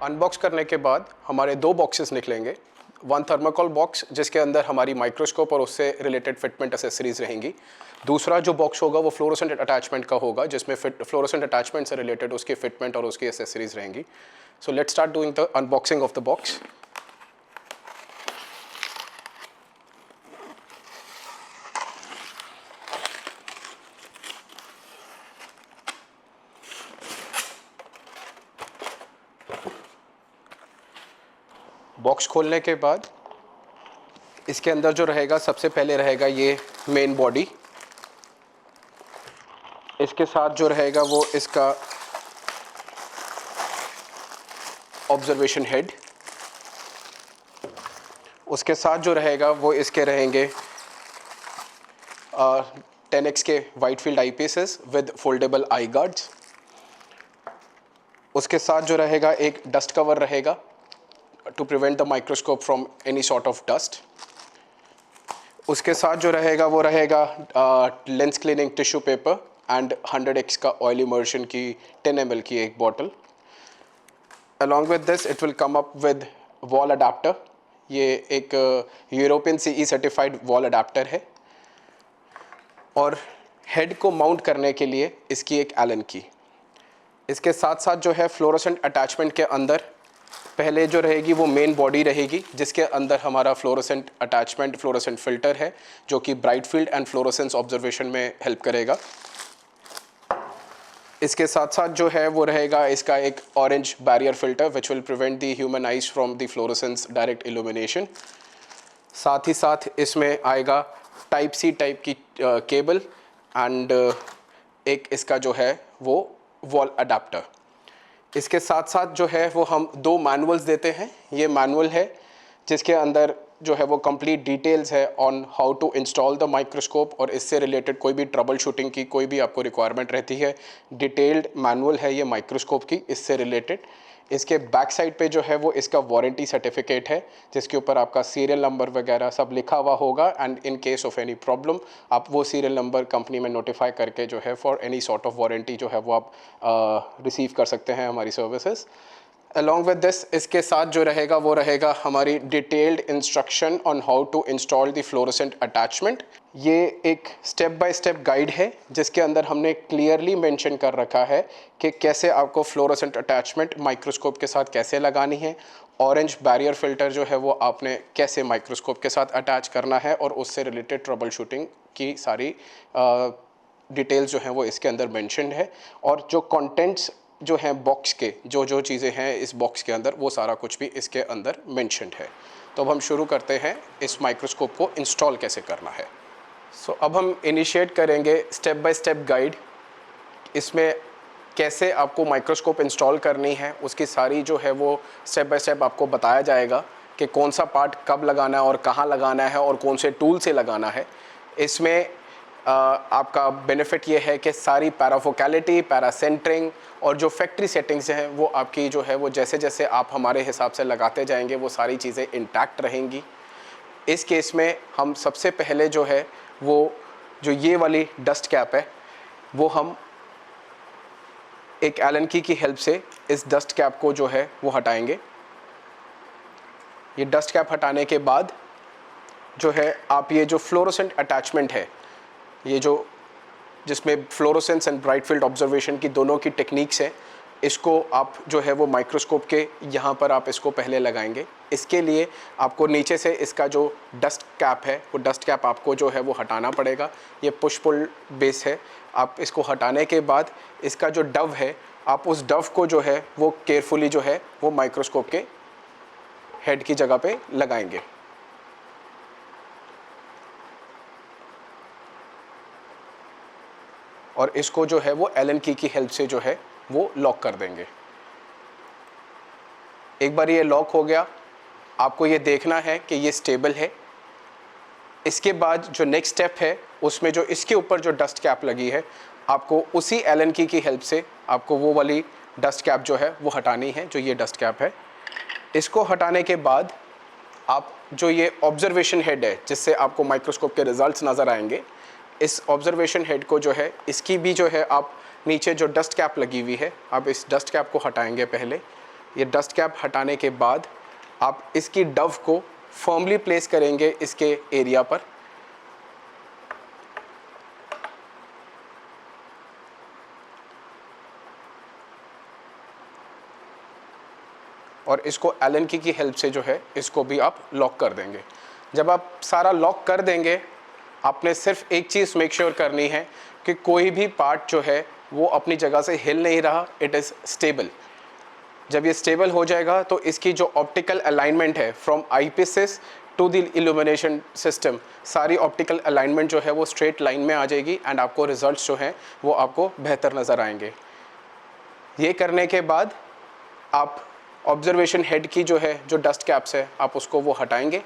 Unbox करने के बाद हमारे दो बॉक्सेस निकलेंगे। वन थर्माकोल बॉक्स जिसके अंदर हमारी माइक्रोस्कोप और उससे रिलेटेड फिटमेंट एसेसरीज रहेंगी। दूसरा जो बॉक्स होगा वो फ्लोरोसेंट अटैचमेंट का होगा, जिसमें फ्लोरोसेंट अटैचमेंट से रिलेटेड उसकी फिटमेंट और उसकी एसेसरीज रहेंगी। So let's start doing the unboxing of the box. Box खोलने के बाद इसके अंदर जो रहेगा, सबसे पहले रहेगा ये मेन बॉडी। इसके साथ जो रहेगा वो इसका ऑब्जर्वेशन हेड। उसके साथ जो रहेगा वो इसके रहेंगे 10x के wide field eye pieces with foldable eye guards. उसके साथ जो रहेगा एक डस्ट कवर रहेगा to prevent the microscope from any sort of dust. उसके साथ जो रहेगा वो रहेगा lens cleaning tissue paper and 100x का ऑयल इमर्शन की 10 ml की एक bottle. Along with this it will come up with wall adapter. ये एक European CE certified wall adapter है। और हेड को माउंट करने के लिए इसकी एक एलन की। इसके साथ साथ जो है फ्लोरोसेंट अटैचमेंट के अंदर पहले जो रहेगी वो मेन बॉडी रहेगी, जिसके अंदर हमारा फ्लोरोसेंट अटैचमेंट फ्लोरोसेंट फिल्टर है जो कि bright field and fluorescence observation में हेल्प करेगा। इसके साथ साथ जो है वो रहेगा इसका एक orange barrier filter which will prevent the human eyes from the fluorescence direct illumination. साथ ही साथ इसमें आएगा टाइप C टाइप की केबल एंड एक इसका जो है वो वॉल अडाप्टर। इसके साथ साथ जो है वो हम दो मैनुअल्स देते हैं। ये मैनुअल है जिसके अंदर जो है वो कंप्लीट डिटेल्स है on how to install the microscope, और इससे रिलेटेड कोई भी ट्रबल शूटिंग की कोई भी आपको रिक्वायरमेंट रहती है, डिटेल्ड मैनुअल है ये माइक्रोस्कोप की इससे रिलेटेड। इसके बैक साइड पे जो है वो इसका वारंटी सर्टिफिकेट है जिसके ऊपर आपका सीरियल नंबर वगैरह सब लिखा हुआ होगा, and in case of any problem आप वो सीरियल नंबर कंपनी में नोटिफाई करके जो है for any sort of warranty जो है वो आप रिसीव कर सकते हैं हमारी सर्विसेज। अलॉन्ग विद दिस इसके साथ जो रहेगा वो रहेगा हमारी detailed instruction on how to install the fluorescent attachment. ये एक स्टेप बाय स्टेप गाइड है जिसके अंदर हमने क्लियरली मेंशन कर रखा है कि कैसे आपको फ्लोरोसेंट अटैचमेंट माइक्रोस्कोप के साथ कैसे लगानी है, ऑरेंज बैरियर फिल्टर जो है वो आपने कैसे माइक्रोस्कोप के साथ अटैच करना है, और उससे रिलेटेड ट्रबल शूटिंग की सारी डिटेल्स जो हैं वो इसके अंदर मेंशन्ड है। और जो कंटेंट्स जो हैं बॉक्स के, जो चीज़ें हैं इस बॉक्स के अंदर, वो सारा कुछ भी इसके अंदर मेंशन्ड है। तो अब हम शुरू करते हैं इस माइक्रोस्कोप को इंस्टॉल कैसे करना है। सो अब हम इनिशिएट करेंगे स्टेप बाय स्टेप गाइड। इसमें कैसे आपको माइक्रोस्कोप इंस्टॉल करनी है उसकी सारी जो है वो स्टेप बाय स्टेप आपको बताया जाएगा कि कौन सा पार्ट कब लगाना है और कहाँ लगाना है और कौन से टूल से लगाना है। इसमें आपका बेनिफिट ये है कि सारी पैराफोकैलिटी, पैरासेंटरिंग और जो फैक्ट्री सेटिंग्स हैं वो आपकी जो है वो जैसे जैसे आप हमारे हिसाब से लगाते जाएंगे वो सारी चीज़ें इंटैक्ट रहेंगी। इस केस में हम सबसे पहले जो है वो जो ये वाली डस्ट कैप है वो हम एक एलन की हेल्प से इस डस्ट कैप को जो है वो हटाएंगे। ये डस्ट कैप हटाने के बाद जो है आप ये जो फ्लोरोसेंट अटैचमेंट है, ये जो जिसमें fluorescence and bright field observation की दोनों की टेक्निक्स हैं, इसको आप जो है वो माइक्रोस्कोप के यहाँ पर आप इसको पहले लगाएंगे। इसके लिए आपको नीचे से इसका जो डस्ट कैप है वो डस्ट कैप आपको जो है वो हटाना पड़ेगा। ये पुश पुल बेस है। आप इसको हटाने के बाद इसका जो डव है, आप उस डव को जो है वो केयरफुली जो है वो माइक्रोस्कोप के हेड की जगह पे लगाएंगे। और इसको जो है वो एलन की हेल्प से जो है वो लॉक कर देंगे। एक बार ये लॉक हो गया, आपको ये देखना है कि ये स्टेबल है। इसके बाद जो नेक्स्ट स्टेप है उसमें जो इसके ऊपर जो डस्ट कैप लगी है, आपको उसी एलन की हेल्प से आपको वो वाली डस्ट कैप जो है वो हटानी है, जो ये डस्ट कैप है। इसको हटाने के बाद आप जो ये ऑब्जर्वेशन हेड है जिससे आपको माइक्रोस्कोप के रिजल्ट्स नज़र आएंगे, इस ऑब्जर्वेशन हेड को जो है इसकी भी जो है आप नीचे जो डस्ट कैप लगी हुई है, आप इस डस्ट कैप को हटाएंगे पहले। ये डस्ट कैप हटाने के बाद आप इसकी डव को फर्मली प्लेस करेंगे इसके एरिया पर। और इसको एलन की हेल्प से जो है इसको भी आप लॉक कर देंगे। जब आप सारा लॉक कर देंगे, आपने सिर्फ एक चीज़ मेक श्योर करनी है कि कोई भी पार्ट जो है वो अपनी जगह से हिल नहीं रहा, इट इज़ स्टेबल। जब ये स्टेबल हो जाएगा तो इसकी जो ऑप्टिकल अलाइनमेंट है from eyepieces to the illumination system, सारी ऑप्टिकल अलाइनमेंट जो है वो स्ट्रेट लाइन में आ जाएगी एंड आपको रिजल्ट्स जो हैं वो आपको बेहतर नज़र आएंगे। ये करने के बाद आप ऑब्जर्वेशन हेड की जो है जो डस्ट कैप्स है आप उसको वो हटाएंगे।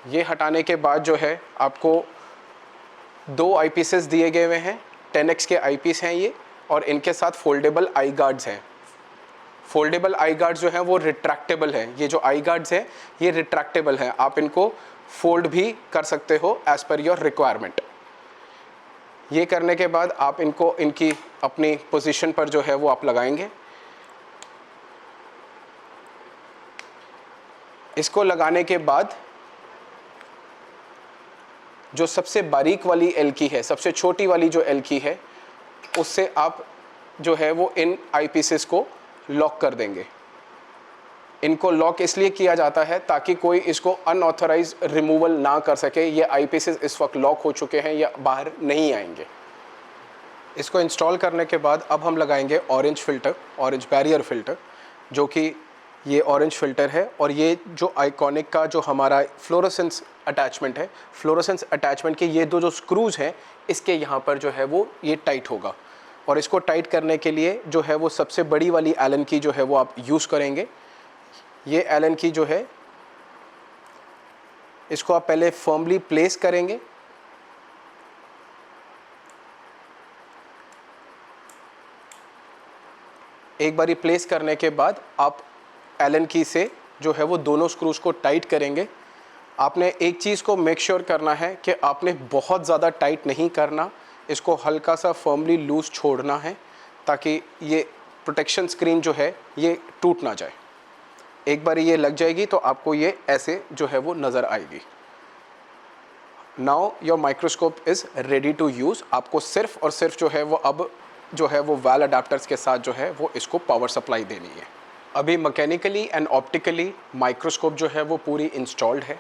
ये हटाने के बाद जो है आपको 2 आईपीसेस दिए गए हुए हैं, 10x के आईपीस हैं ये, और इनके साथ फोल्डेबल आई गार्ड्स हैं। फोल्डेबल आई गार्ड्स जो हैं वो रिट्रैक्टेबल हैं। ये जो आई गार्ड्स हैं ये रिट्रैक्टेबल हैं, आप इनको फोल्ड भी कर सकते हो एज़ पर योर रिक्वायरमेंट। ये करने के बाद आप इनको इनकी अपनी पोजीशन पर जो है वो आप लगाएंगे। इसको लगाने के बाद जो सबसे बारीक वाली एल की है, सबसे छोटी वाली जो एल की है, उससे आप जो है वो इन आईपीसेस को लॉक कर देंगे। इनको लॉक इसलिए किया जाता है ताकि कोई इसको अनऑथराइज रिमूवल ना कर सके। ये आईपीसेस इस वक्त लॉक हो चुके हैं या बाहर नहीं आएंगे। इसको इंस्टॉल करने के बाद अब हम लगाएंगे orange filter, orange barrier filter, जो कि ये ऑरेंज फ़िल्टर है। और ये जो आइकॉनिक का जो हमारा फ्लोरोसेंस अटैचमेंट है, फ्लोरोसेंस अटैचमेंट के ये 2 जो स्क्रूज़ हैं, इसके यहाँ पर जो है वो ये टाइट होगा। और इसको टाइट करने के लिए जो है वो सबसे बड़ी वाली एलन की जो है वो आप यूज़ करेंगे। ये एलन की जो है इसको आप पहले फर्मली प्लेस करेंगे। एक बारी प्लेस करने के बाद आप एलन की से जो है वो दोनों स्क्रूज़ को टाइट करेंगे। आपने एक चीज़ को मेक श्योर करना है कि आपने बहुत ज़्यादा टाइट नहीं करना, इसको हल्का सा फर्मली लूज़ छोड़ना है ताकि ये प्रोटेक्शन स्क्रीन जो है ये टूट ना जाए। एक बार ये लग जाएगी तो आपको ये ऐसे जो है वो नज़र आएगी। Now your microscope is ready to use. आपको सिर्फ और सिर्फ जो है वो अब जो है वो वेल अडाप्टर्स के साथ जो है वो इसको पावर सप्लाई देनी है। अभी मैकेनिकली एंड ऑप्टिकली माइक्रोस्कोप जो है वो पूरी इंस्टॉल्ड है।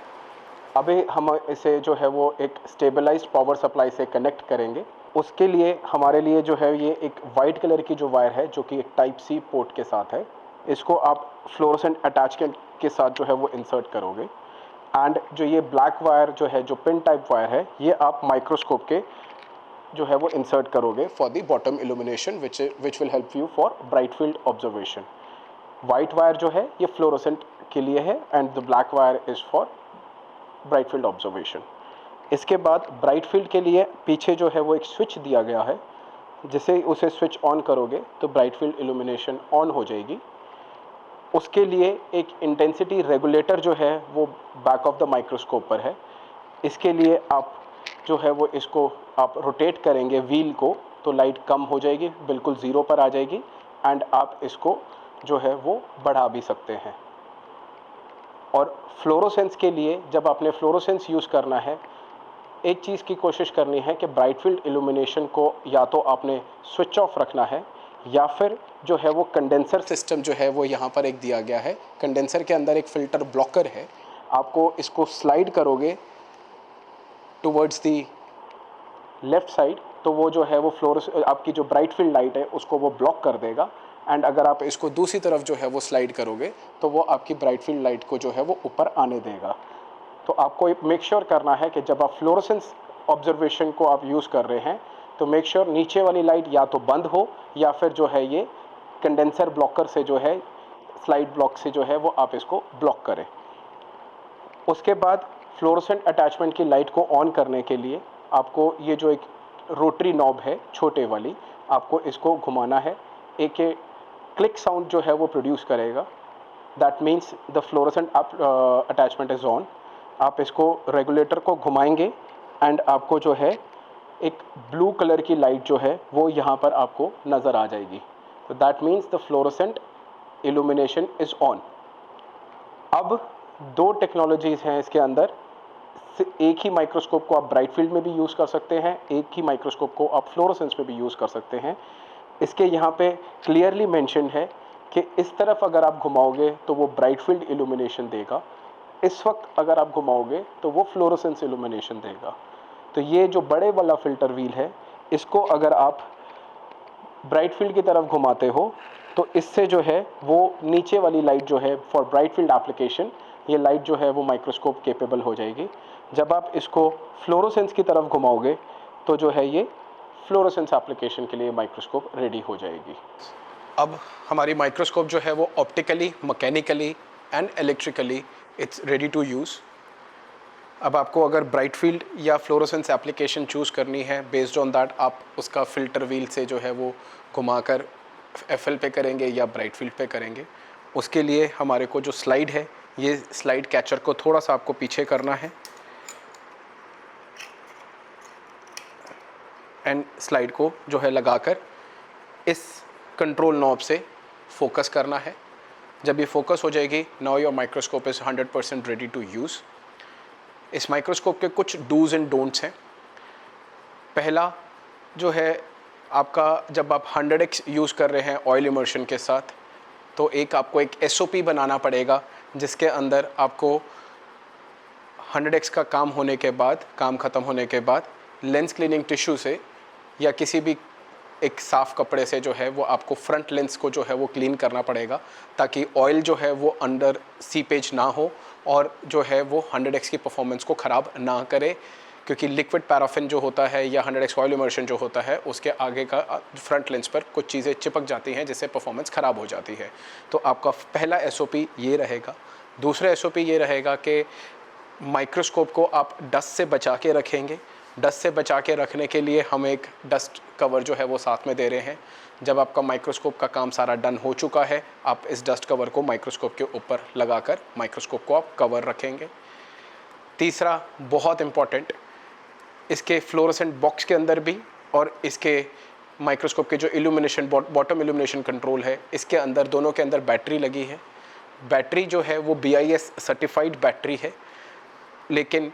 अभी हम इसे जो है वो एक स्टेबलाइज्ड पावर सप्लाई से कनेक्ट करेंगे। उसके लिए हमारे लिए जो है ये एक वाइट कलर की जो वायर है जो कि एक टाइप सी पोर्ट के साथ है, इसको आप फ्लोरोसेंट अटैचमेंट के साथ जो है वो इंसर्ट करोगे। एंड जो ये ब्लैक वायर जो है, जो पिन टाइप वायर है, ये आप माइक्रोस्कोप के जो है वो इंसर्ट करोगे for the bottom illumination which will help you for bright field observation. White wire जो है ये फ्लोरोसेंट के लिए है and the black wire is for bright field observation. इसके बाद ब्राइट फील्ड के लिए पीछे जो है वो एक स्विच दिया गया है, जिसे उसे स्विच ऑन करोगे तो ब्राइट फील्ड इल्यूमिनेशन ऑन हो जाएगी। उसके लिए एक इंटेंसिटी रेगुलेटर जो है वो बैक ऑफ द माइक्रोस्कोप पर है। इसके लिए आप जो है वो इसको आप रोटेट करेंगे व्हील को तो लाइट कम हो जाएगी, बिल्कुल ज़ीरो पर आ जाएगी एंड आप इसको जो है वो बढ़ा भी सकते हैं। और फ्लोरोसेंस के लिए जब आपने फ्लोरोसेंस यूज़ करना है, एक चीज़ की कोशिश करनी है कि ब्राइट फील्ड इल्यूमिनेशन को या तो आपने स्विच ऑफ रखना है या फिर जो है वो कंडेंसर सिस्टम जो है वो यहाँ पर एक दिया गया है। कंडेंसर के अंदर एक फ़िल्टर ब्लॉकर है, आपको इसको स्लाइड करोगे टुवर्ड्स दी लेफ़्ट साइड तो वो जो है वो आपकी जो ब्राइट फील्ड लाइट है उसको वो ब्लॉक कर देगा। एंड अगर आप इसको दूसरी तरफ जो है वो स्लाइड करोगे तो वो आपकी ब्राइट फील्ड लाइट को जो है वो ऊपर आने देगा। तो आपको मेक श्योर करना है कि जब आप फ्लोरोसेंस ऑब्जर्वेशन को आप यूज़ कर रहे हैं तो मेक श्योर नीचे वाली लाइट या तो बंद हो या फिर जो है ये कंडेंसर ब्लॉकर से जो है स्लाइड ब्लॉक से जो है वो आप इसको ब्लॉक करें। उसके बाद फ्लोरोसेंट अटैचमेंट की लाइट को ऑन करने के लिए आपको ये जो एक रोटरी नॉब है छोटे वाली, आपको इसको घुमाना है। एक क्लिक साउंड जो है वो प्रोड्यूस करेगा, that means the fluorescent attachment is on. आप इसको रेगुलेटर को घुमाएंगे एंड आपको जो है एक ब्लू कलर की लाइट जो है वो यहाँ पर आपको नज़र आ जाएगी। तो that means the fluorescent illumination is on. अब दो टेक्नोलॉजीज़ हैं इसके अंदर, एक ही माइक्रोस्कोप को आप ब्राइट फील्ड में भी यूज़ कर सकते हैं, एक ही माइक्रोस्कोप को आप फ्लोरोसेंस में भी यूज़ कर सकते हैं। इसके यहाँ पे क्लियरली मेंशन है कि इस तरफ अगर आप घुमाओगे तो वो ब्राइट फील्ड इल्यूमिनेशन देगा, इस वक्त अगर आप घुमाओगे तो वो फ्लोरोसेंस इल्यूमिनेशन देगा। तो ये जो बड़े वाला फ़िल्टर व्हील है, इसको अगर आप ब्राइट फील्ड की तरफ घुमाते हो तो इससे जो है वो नीचे वाली लाइट जो है फॉर ब्राइट फील्ड एप्लीकेशन, ये लाइट जो है वो माइक्रोस्कोप केपेबल हो जाएगी। जब आप इसको फ्लोरोसेंस की तरफ घुमाओगे तो जो है ये फ्लोरोसेंस एप्लीकेशन के लिए माइक्रोस्कोप रेडी हो जाएगी। अब हमारी माइक्रोस्कोप जो है वो optically, mechanically and electrically it's ready to use. अब आपको अगर ब्राइट फील्ड या फ्लोरोसेंस एप्लीकेशन चूज़ करनी है, बेस्ड ऑन दैट आप उसका फ़िल्टर व्हील से जो है वो घुमाकर एफएल पे करेंगे या ब्राइट फील्ड पे करेंगे। उसके लिए हमारे को जो स्लाइड है, ये स्लाइड कैचर को थोड़ा सा आपको पीछे करना है एंड स्लाइड को जो है लगाकर इस कंट्रोल नॉब से फोकस करना है। जब ये फोकस हो जाएगी, now your microscope is 100% ready to use. इस माइक्रोस्कोप के कुछ डूज एंड डोंट्स हैं। पहला जो है आपका, जब आप 100x यूज़ कर रहे हैं ऑयल इमर्शन के साथ, तो आपको एक SOP बनाना पड़ेगा जिसके अंदर आपको 100x का काम होने के बाद, काम ख़त्म होने के बाद लेंस क्लीनिंग टिश्यू से या किसी भी एक साफ़ कपड़े से जो है वो आपको फ्रंट लेंस को जो है वो क्लीन करना पड़ेगा, ताकि ऑयल जो है वो अंडर सीपेज ना हो और जो है वो 100x की परफॉर्मेंस को ख़राब ना करे, क्योंकि लिक्विड पैराफिन जो होता है या 100x ऑयल इमर्शन जो होता है, उसके आगे का फ्रंट लेंस पर कुछ चीज़ें चिपक जाती हैं जिससे परफॉर्मेंस ख़राब हो जाती है। तो आपका पहला SOP ये रहेगा। दूसरा SOP ये रहेगा कि माइक्रोस्कोप को आप डस्ट से बचा के रखेंगे। डस्ट से बचा के रखने के लिए हम एक डस्ट कवर जो है वो साथ में दे रहे हैं। जब आपका माइक्रोस्कोप का काम सारा डन हो चुका है, आप इस डस्ट कवर को माइक्रोस्कोप के ऊपर लगाकर माइक्रोस्कोप को आप कवर रखेंगे। तीसरा बहुत इम्पॉर्टेंट, इसके फ्लोरोसेंट बॉक्स के अंदर भी और इसके माइक्रोस्कोप के जो इल्यूमिनेशन बॉटम इल्यूमिनेशन कंट्रोल है, इसके अंदर, दोनों के अंदर बैटरी लगी है। बैटरी जो है वो BIS सर्टिफाइड बैटरी है, लेकिन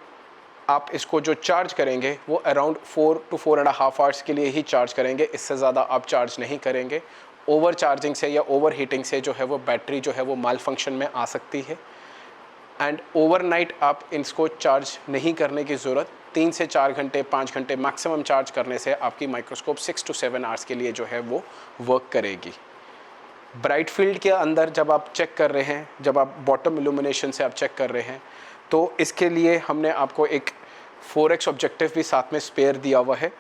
आप इसको जो चार्ज करेंगे वो अराउंड 4 to 4.5 आवर्स के लिए ही चार्ज करेंगे, इससे ज़्यादा आप चार्ज नहीं करेंगे। ओवर चार्जिंग से या ओवर हीटिंग से जो है वो बैटरी जो है वो माल फंक्शन में आ सकती है। एंड ओवरनाइट आप इसको चार्ज नहीं करने की ज़रूरत, 3 से 4 घंटे 5 घंटे मैक्सिमम चार्ज करने से आपकी माइक्रोस्कोप 6 to 7 आवर्स के लिए जो है वो वर्क करेगी। ब्राइट फील्ड के अंदर जब आप चेक कर रहे हैं, जब आप बॉटम इल्यूमिनेशन से आप चेक कर रहे हैं, तो इसके लिए हमने आपको एक 4x ऑब्जेक्टिव भी साथ में स्पेयर दिया हुआ है।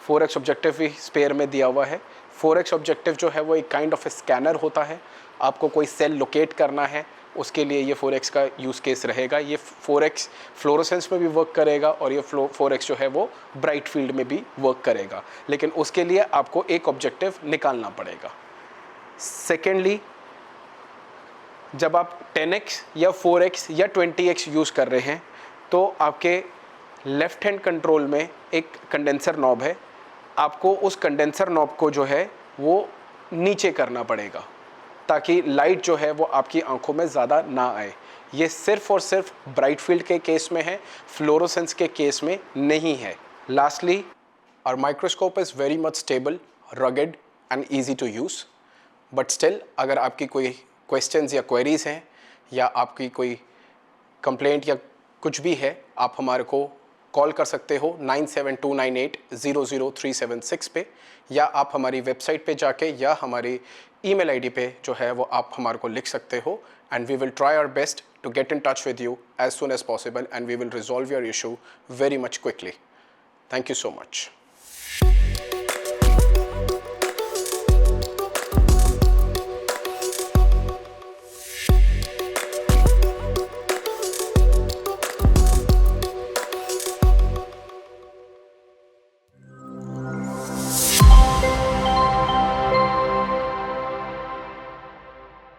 4x ऑब्जेक्टिव भी स्पेयर में दिया हुआ है। 4x ऑब्जेक्टिव जो है वो एक काइंड ऑफ स्कैनर होता है। आपको कोई सेल लोकेट करना है, उसके लिए ये 4x का यूज़ केस रहेगा। ये 4x फ्लोरोसेंस में भी वर्क करेगा और ये 4x जो है वो ब्राइट फील्ड में भी वर्क करेगा, लेकिन उसके लिए आपको एक ऑब्जेक्टिव निकालना पड़ेगा। सेकेंडली, जब आप 10x या 4x या 20x यूज़ कर रहे हैं, तो आपके लेफ़्ट हैंड कंट्रोल में एक कंडेंसर नॉब है। आपको उस कंडेंसर नॉब को जो है वो नीचे करना पड़ेगा, ताकि लाइट जो है वो आपकी आंखों में ज़्यादा ना आए। ये सिर्फ़ और सिर्फ ब्राइट फील्ड के केस में है, फ्लोरोसेंस के केस में नहीं है। Lastly, our microscope is very much stable, rugged and easy to use. But still, अगर आपकी कोई क्वेश्चंस या क्वेरीज़ हैं या आपकी कोई कंप्लेंट या कुछ भी है, आप हमारे को कॉल कर सकते हो 9729800376 पे, या आप हमारी वेबसाइट पे जाके या हमारी ईमेल आईडी पे जो है वो आप हमारे को लिख सकते हो, and we will try our best to get in touch with you as soon as possible, and we will resolve your issue very much quickly. Thank you so much.